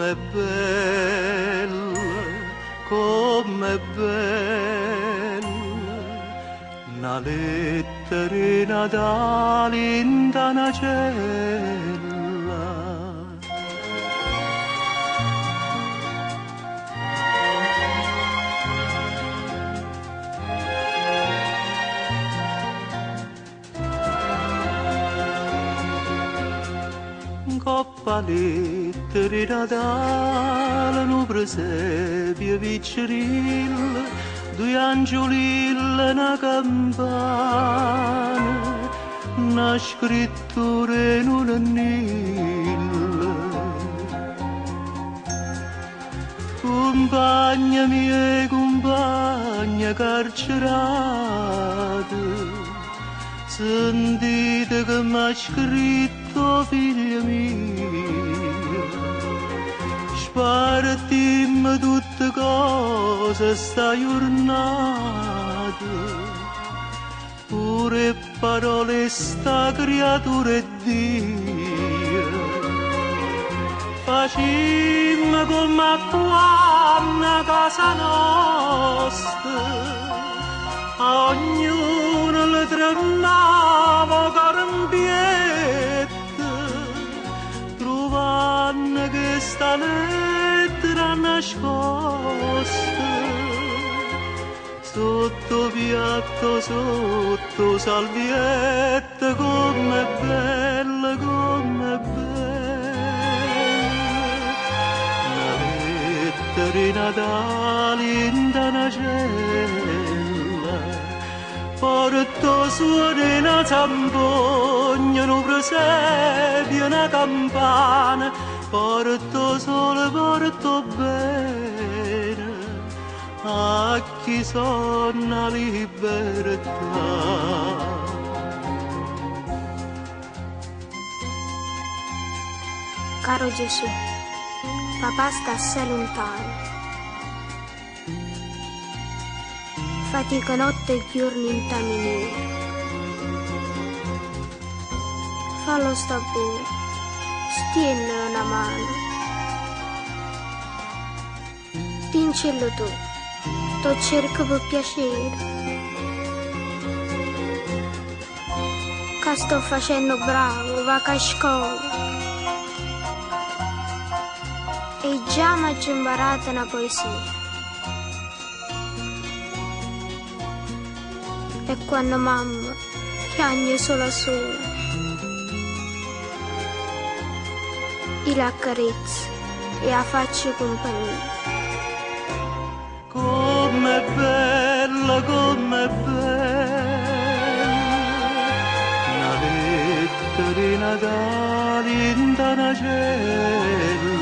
com'è bella, com'è bella, una lettera di Natale in una cella. Coppa lettera di Natale, un presepio picceril, due angiolille, una campana, una scrittura in un annillo. Compagna mia, compagna carcerata, sentite che m'ha scritto figlia mia, spartimmo tutte cose sta giornata, pure parole sta creatura e Dio. Facimmo come qua a casa nostra, a ognuno le tremava carambietta, trovando che sta lettera nascosta, sotto piatto, sotto salvietta, com'è bella, com'è bella, una lettera di Natale in una cella. Porto suoni una zampogna, un presepio, una campana, porto sole, porto bene, a chi sonna libertà. Caro Gesù, papà sta assai lontano. Fatica notte e giorni in taminiera. Fallo sta pure, stienne una mano. Tincello tu, t'ho cerco per piacere. Che sto facendo bravo, va a scuola. E già mi ha imparato una poesia. E quando mamma piange sola sola, io la accarezzo e la faccio compagnia. Com'è bella, com'è bella, una lettera di Natale in una cella.